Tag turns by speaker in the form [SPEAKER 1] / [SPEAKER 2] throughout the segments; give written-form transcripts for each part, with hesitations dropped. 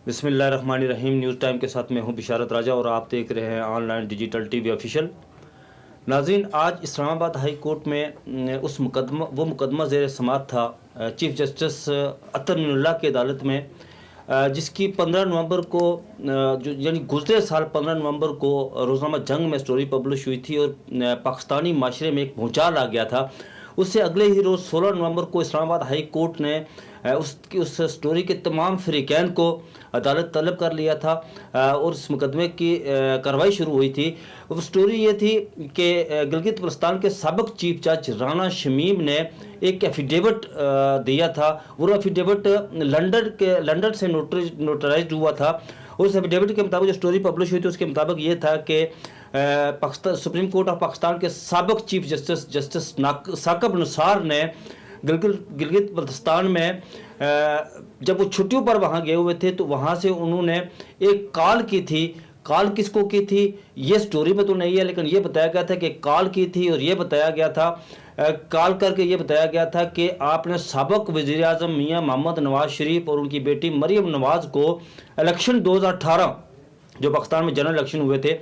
[SPEAKER 1] बिस्मिल्लाहिर्रहमानिर्रहीम। News time के साथ मैं हूं बिशारत राजा और आप देख रहे हैं ऑनलाइन डिजिटल टीवी ऑफिशियल। नाज़रीन, आज इस्लामाबाद हाई कोर्ट में वो मुकदमा ज़ेर समाअत था चीफ जस्टिस अतर मिनुल्लाह की अदालत में, जिसकी 15 नवंबर को जो यानी गुज़रे साल 15 नवंबर को रोज़नामा जंग में स्टोरी पब्लिश हुई थी और पाकिस्तानी माशरे में एक भूचाल आ गया था। उससे अगले ही रोज़ 16 नवंबर को इस्लामाबाद हाई कोर्ट ने उस स्टोरी के तमाम फ़रीक़ैन को अदालत तलब कर लिया था और इस मुकदमे की कार्रवाई शुरू हुई थी। वो स्टोरी ये थी कि गिलगित बल्तिस्तान के साबिक़ चीफ जज राना शमीम ने एक एफिडेविट दिया था। वो एफिडेविट लंदन से नोटराइज्ड हुआ था। उस एफिडेविट के मुताबिक जो स्टोरी पब्लिश हुई थी उसके मुताबिक ये था कि Pakistan supreme court of Pakistan के साबिक़ चीफ जस्टिस साकिब निसार ने गिलगित बल्तिस्तान में जब वो छुट्टियों पर वहाँ गए हुए थे तो वहाँ से उन्होंने एक कॉल की थी। कॉल किसको की थी ये स्टोरी में तो नहीं है, लेकिन ये बताया गया था कि कॉल की थी और ये बताया गया था कॉल करके ये बताया गया था कि आपने साबिक़ वज़ीर आज़म मियाँ मोहम्मद नवाज़ शरीफ और उनकी बेटी मरीम नवाज़ को इलेक्शन 2018 जो पाकिस्तान में जनरल इलेक्शन हुए थे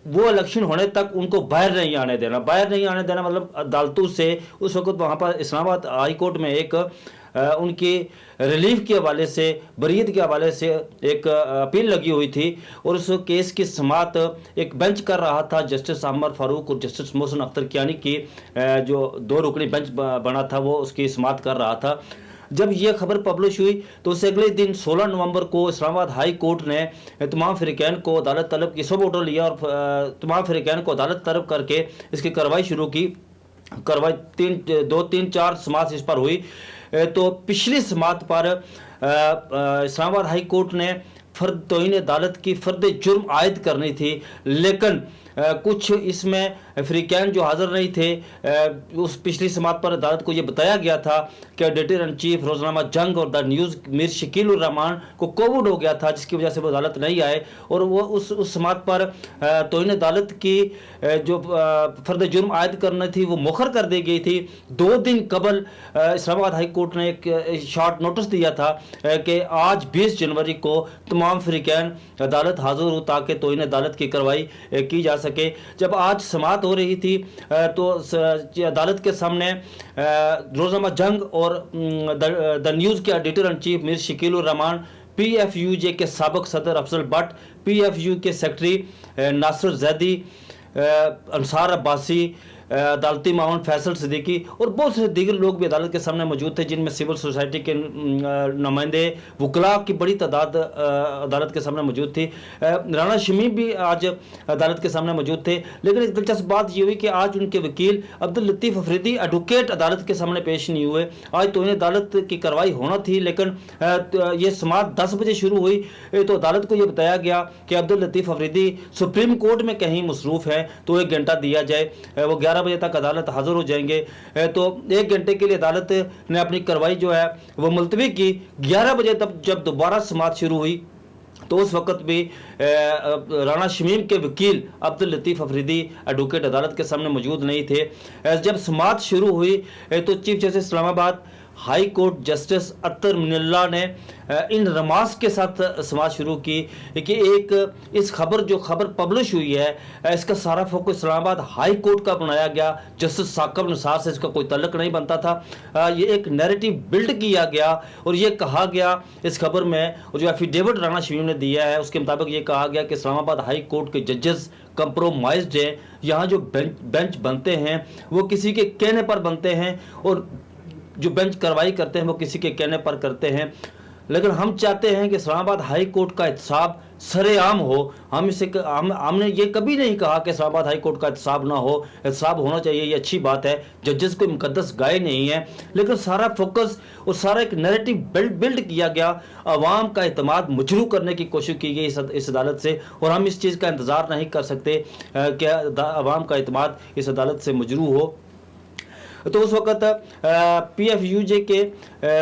[SPEAKER 1] वो इलेक्शन होने तक उनको बाहर नहीं आने देना। मतलब अदालतों से उस वक्त वहाँ पर इस्लामाबाद हाई कोर्ट में एक उनकी रिलीफ के हवाले से, बरीयत के हवाले से एक अपील लगी हुई थी और उस केस की समाअत एक बेंच कर रहा था। जस्टिस आमर फारूक और जस्टिस मोहसिन अख्तर कियानी की जो 2 रुकनी बेंच बना था वो उसकी समाअत कर रहा था। जब ये खबर पब्लिश हुई तो उससे अगले दिन 16 नवंबर को इस्लामाबाद हाई कोर्ट ने तमाम फ़रीक़ैन को अदालत तलब की, सब ऑर्डर लिया और तमाम फ़रीक़ैन को अदालत तलब करके इसकी कार्रवाई शुरू की। कार्रवाई 2-3-4 समाअत इस पर हुई। तो पिछली समाअत पर इस्लामाबाद हाई कोर्ट ने फ़र्द तौहीन अदालत की फ़र्द जुर्म आयद करनी थी, लेकिन कुछ इसमें फ़रीक़ैन जो हाज़िर नहीं थे उस पिछली समाअत पर अदालत को ये बताया गया था कि एडिटर इन चीफ रोज़नामा जंग और द न्यूज़ मीर शकील उर रहमान को कोविड हो गया था, जिसकी वजह से वो अदालत नहीं आए और वो उस समाअत पर तौहीन अदालत की जो फ़र्द जुर्म आयद करनी थी वो मुखर कर दी गई थी। 2 दिन कबल इस्लामाबाद हाई कोर्ट ने एक शॉर्ट नोटिस दिया था कि आज 20 जनवरी को तमाम फ़रीक़ैन अदालत हाज़िर हो ताकि तौहीन अदालत की कार्रवाई की जा सके। जब आज समाअत हो रही थी तो अदालत के सामने रोज़नामा जंग और द न्यूज़ के editor in chief Mir Shakeel उर रहमान, PFUJ के साबिक़ सदर अफजल भट्ट, PFU के सेक्रेटरी नासिर जैदी, अंसार अब्बासी, अदालती मामून फैसल सिद्दीकी और बहुत से दीगर लोग भी अदालत के सामने मौजूद थे, जिनमें सिविल सोसाइटी के नुमाइंदे, वकला की बड़ी तादाद अदालत के सामने मौजूद थी। राना शमीम भी आज अदालत के सामने मौजूद थे। लेकिन एक दिलचस्प बात ये हुई कि आज उनके वकील अब्दुल लतीफ़ अफरीदी एडवोकेट अदालत के सामने पेश नहीं हुए। आज तो इन्हें अदालत की कार्रवाई होना थी, लेकिन ये समाअत 10 बजे शुरू हुई तो अदालत को ये बताया गया कि अब्दुल लतीफ़ अफरीदी सुप्रीम कोर्ट में कहीं मसरूफ़ हैं तो 1 घंटा दिया जाए। वो 11 बजे तक अदालत हाज़िर हो जाएंगे। तो 1 घंटे के लिए अदालत ने अपनी कार्रवाई जो है वो मुलतवी की। 11 बजे तक जब दोबारा समाअत शुरू हुई तो उस वक्त भी राना शमीम के वकील अब्दुल लतीफ़ अफरीदी एडवोकेट अदालत के सामने मौजूद नहीं थे। जब समाअत शुरू हुई तो chief justice Islamabad high court justice Athar Minallah ने इन रमास के साथ समाअत शुरू की कि एक इस जो खबर पब्लिश हुई है इसका सारा फोकस इस्लामाबाद हाई कोर्ट का बनाया गया। जस्टिस साकिब निसार से इसका कोई तल्लुक नहीं बनता था। ये एक नैरेटिव बिल्ड किया गया और ये कहा गया इस खबर में, और जो एफिडेविट राना शमीम ने दिया है उसके मुताबिक ये कहा गया कि इस्लामाबाद हाई कोर्ट के जजेस कंप्रोमाइज्ड हैं। यहाँ जो बेंच बनते हैं वो किसी के कहने पर बनते हैं और जो बेंच कार्रवाई करते हैं वो किसी के कहने पर करते हैं। लेकिन हम चाहते हैं कि इस्लामाबाद हाई कोर्ट का एहतसाब सरेआम हो। हमने ये कभी नहीं कहा कि इस्लामाबाद हाई कोर्ट का एहतसाब ना हो, एहतसाब होना चाहिए, ये अच्छी बात है। जजेस कोई मुकद्दस गाय नहीं है, लेकिन सारा फोकस और सारा एक नैरेटिव बिल्ड किया गया। अवाम का एतमाद मजरू करने की कोशिश की गई इस अदालत से, और हम इस चीज़ का इंतज़ार नहीं कर सकते कि अवाम का एतमाद इस अदालत से मजरू हो। तो उस वक़्त PFUJ के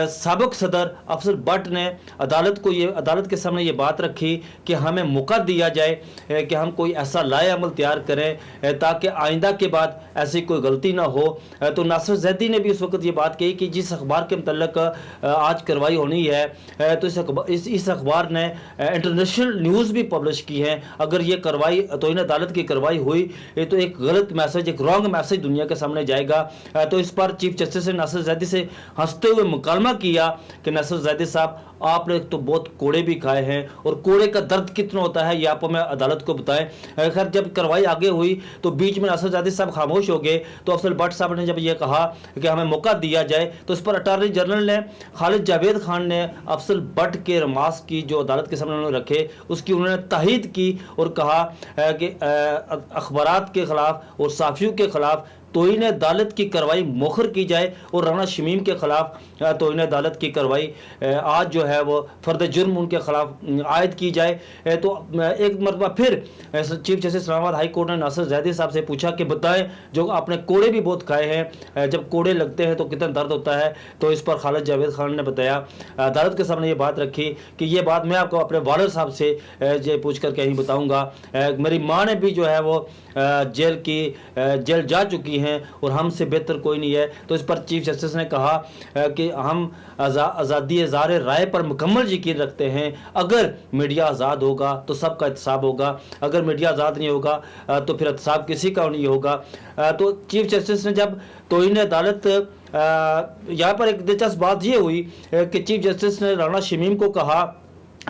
[SPEAKER 1] साबिक़ सदर अफजल भट्ट ने अदालत के सामने ये बात रखी कि हमें मौका दिया जाए कि हम कोई ऐसा लाए अमल तैयार करें ताकि आइंदा के बाद ऐसी कोई गलती ना हो। तो नासिर जैदी ने भी उस वक्त ये बात कही कि जिस अखबार के मतलब आज कार्रवाई होनी है तो इस अखबार ने इंटरनेशनल न्यूज़ भी पब्लिश की है। अगर ये कार्रवाई तौहीन अदालत की कार्रवाई हुई तो एक गलत मैसेज, एक रॉन्ग मैसेज दुनिया के सामने जाएगा। तो इस पर चीफ जस्टिस ने नासिर जैदी से हंसते हुए मुकालमा किया कि नासिर जैदी साहब, आपने तो बहुत कोड़े भी खाए हैं और कोड़े का दर्द कितना होता है ये आप हमें अदालत को बताएं। खैर जब कार्रवाई आगे हुई तो बीच में नासिर जैदी साहब खामोश हो गए। तो अफजल भट्ट साहब ने जब ये कहा कि हमें मौका दिया जाए तो इस पर अटॉर्नी जनरल ने खालिद जावेद खान ने अफजल भट्ट के रमास की जो अदालत के सामने उन्होंने रखे उसकी उन्होंने ताहीद की और कहा कि अखबारात के ख़िलाफ़ और सहाफ़ियों के ख़िलाफ़ तौहीन अदालत की कार्रवाई मौखर की जाए और राना शमीम के ख़िलाफ़ तौहीन अदालत की कार्रवाई आज जो है वो फ़र्द जुर्म उनके ख़िलाफ़ आयद की जाए। तो एक मरतबा फिर chief justice Islamabad high court ने नासिर जैदी साहब से पूछा कि बताएं, जो आपने कोड़े भी बहुत खाए हैं, जब कोड़े लगते हैं तो कितना दर्द होता है। तो इस पर खालिद जावेद खान ने बताया, अदालत के सामने ये बात रखी कि ये बात मैं आपको अपने वालिद साहब से ये पूछ कर कहीं बताऊँगा। मेरी माँ ने भी जो है वो जेल जा चुकी हैं और हमसे बेहतर कोई नहीं है। तो इस पर चीफ जस्टिस ने कहा कि हम आज़ादी इज़हार राय पर मुकम्मल यकीन रखते हैं। अगर मीडिया आज़ाद होगा तो सबका एहतसाब होगा, अगर मीडिया आज़ाद नहीं होगा तो फिर एहतसाब किसी का नहीं होगा। तो चीफ जस्टिस ने जब तौहीन अदालत यहाँ पर एक दिलचस्प बात ये हुई कि चीफ जस्टिस ने राना शमीम को कहा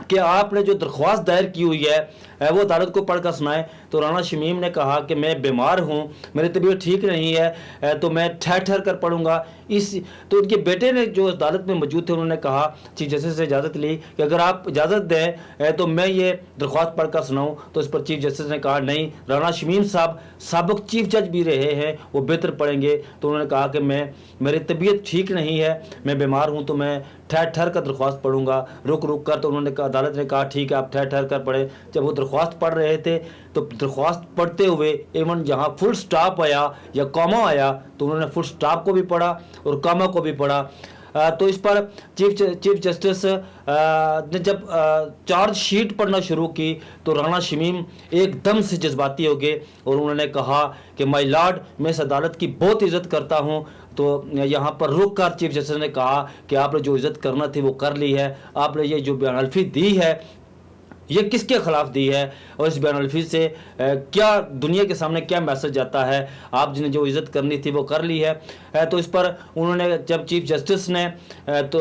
[SPEAKER 1] कि आपने जो दरख्वास्त दायर की हुई है वो अदालत को पढ़कर सुनाएं। तो राना शमीम ने कहा कि मैं बीमार हूँ, मेरी तबीयत ठीक नहीं है, तो मैं ठहर कर पढ़ूंगा। तो उनके बेटे ने जो अदालत में मौजूद थे उन्होंने कहा, चीफ जस्टिस से इजाज़त ली कि अगर आप इजाज़त दें तो मैं ये दरख्वास्त पढ़कर सुनाऊँ। तो इस पर चीफ जस्टिस ने कहा नहीं, राना शमीम साहब साबिक़ चीफ जज भी रहे हैं, वो बेहतर पढ़ेंगे। तो उन्होंने कहा कि मेरी तबीयत ठीक नहीं है, मैं बीमार हूँ, तो मैं ठहर कर दरख्वास्त पढ़ूंगा, रुक कर। तो उन्होंने कहा, अदालत ने कहा ठीक है आप ठहर कर पढ़े। जब वो दरख्वास्त पढ़ रहे थे तो दरख्वास्त पढ़ते हुए इवन जहाँ फुल स्टॉप आया या कॉमा आया तो उन्होंने फुल स्टॉप को भी पढ़ा और कॉमा को भी पढ़ा। तो इस पर चीफ जस्टिस ने जब चार्ज शीट पढ़ना शुरू की तो राना शमीम एकदम से जज्बाती हो गए और उन्होंने कहा कि माय लॉर्ड, मैं इस अदालत की बहुत इज़्ज़त करता हूँ। तो यहाँ पर रुक कर चीफ जस्टिस ने कहा कि आपने जो इज़्ज़त करना थी वो कर ली है, आपने ये जो बयान हल्फी दी है ये किसके खिलाफ दी है और इस बयान हल्फी से क्या दुनिया के सामने क्या मैसेज जाता है, आप जिन्हें जो इज़्ज़त करनी थी वो कर ली है। तो इस पर उन्होंने जब चीफ जस्टिस ने तो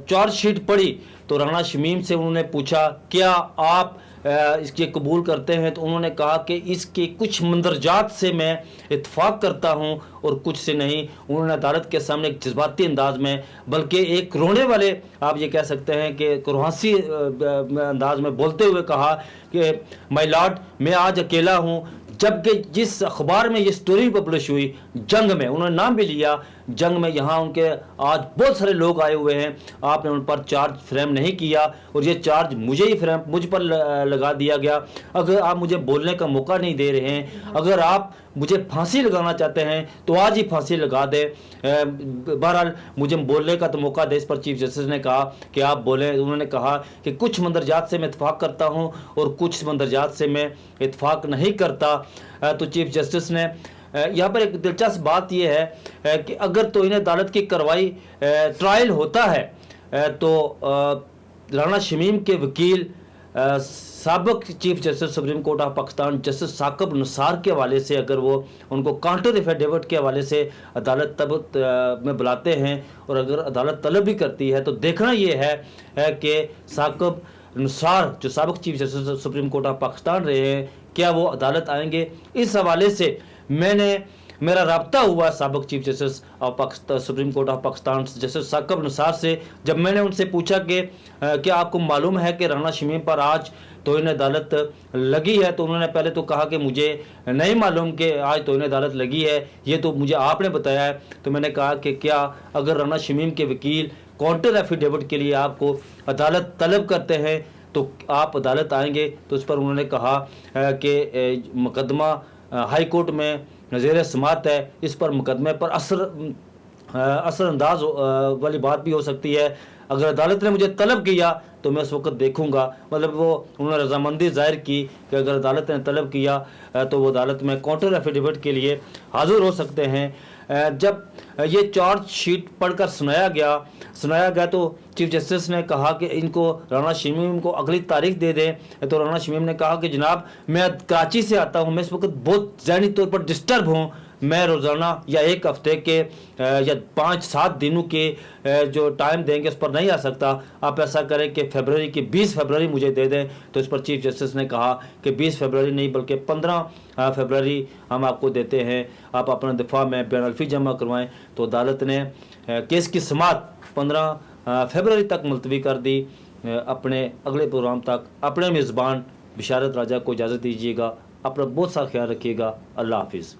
[SPEAKER 1] चार्ज शीट पढ़ी तो राना शमीम से उन्होंने पूछा क्या आप इसके कबूल करते हैं। तो उन्होंने कहा कि इसके कुछ मंदरजात से मैं इत्फाक करता हूं और कुछ से नहीं। उन्होंने अदालत के सामने एक जज्बाती अंदाज में, बल्कि एक रोने वाले आप ये कह सकते हैं कि कुरहासी अंदाज में बोलते हुए कहा कि माय लॉर्ड, मैं आज अकेला हूं। जबकि जिस अखबार में ये स्टोरी पब्लिश हुई जंग में, उन्होंने नाम भी लिया जंग में, यहाँ उनके आज बहुत सारे लोग आए हुए हैं, आपने उन पर चार्ज फ्रेम नहीं किया और ये चार्ज मुझ पर लगा दिया गया। अगर आप मुझे बोलने का मौका नहीं दे रहे हैं, अगर आप मुझे फांसी लगाना चाहते हैं तो आज ही फांसी लगा दें, बहरहाल मुझे बोलने का तो मौका दे। इस पर चीफ जस्टिस ने कहा कि आप बोलें। उन्होंने कहा कि कुछ मंदरजात से मैं इत्फाक करता हूं और कुछ मंदरजात से मैं इत्फाक नहीं करता। तो चीफ जस्टिस ने यहाँ पर एक दिलचस्प बात यह है कि अगर तौहीन अदालत की कार्रवाई ट्रायल होता है तो राना शमीम के वकील साबिक़ chief justice supreme court of Pakistan justice Saqib Nisar के हवाले से अगर वो उनको काउंटर एफिडेविट के हवाले से अदालत तब में बुलाते हैं और अगर अदालत तलब भी करती है तो देखना ये है कि साकिब निसार जो साबिक़ chief justice supreme court of Pakistan रहे हैं क्या वो अदालत आएंगे। इस हवाले से मेरा रब्ता हुआ साबिक़ chief justice of Pakistan supreme court of Pakistan justice Saqib Nisar से। जब मैंने उनसे पूछा कि क्या आपको मालूम है कि राना शमीम पर आज तौहीन अदालत लगी है, तो उन्होंने पहले तो कहा कि मुझे नहीं मालूम कि आज तौहीन अदालत लगी है, ये तो मुझे आपने बताया है। तो मैंने कहा कि क्या अगर राना शमीम के वकील काउंटर एफिडेविट के लिए आपको अदालत तलब करते हैं तो आप अदालत आएंगे। तो इस पर उन्होंने कहा कि मुकदमा हाई कोर्ट में زیر سماعت ہے اس پر مقدمے پر اثر انداز والی بات بھی ہو سکتی ہے. اگر عدالت نے مجھے طلب کیا تو میں اس وقت دیکھوں گا. مطلب وہ انہوں نے رضامندی ظاہر کی کہ اگر عدالت نے طلب کیا تو وہ عدالت میں کاؤنٹر ایفیڈیوٹ کے لیے حاضر ہو سکتے ہیں. جب یہ چارج شیٹ پڑھ کر سنایا گیا تو چیف جسٹس نے کہا کہ ان کو رانا شمیم کو اگلی تاریخ دے دیں. تو رانا شمیم نے کہا کہ جناب میں کراچی سے آتا ہوں, میں اس وقت بہت ذہنی طور پر ڈسٹرب ہوں, میں روزانہ یا ایک ہفتے کے یا 5-7 دنوں کے جو ٹائم دیں گے اس پر نہیں آ سکتا. آپ ایسا کریں کہ 20 فروری مجھے دے دیں. تو اس پر چیف جسٹس نے کہا کہ 20 فروری نہیں بلکہ 15 فروری ہم آپ کو دیتے ہیں, آپ اپنا دفاع میں بین الفی جمع کروائیں. تو عدالت نے کیس کی سماعت 15 فروری تک ملتوی کر دی. اپنے اگلے پروگرام تک اپنے میزبان بشارت راجہ کو اجازت دیجیے گا. اپنا بہت سا خیال رکھیے گا. اللہ حافظ.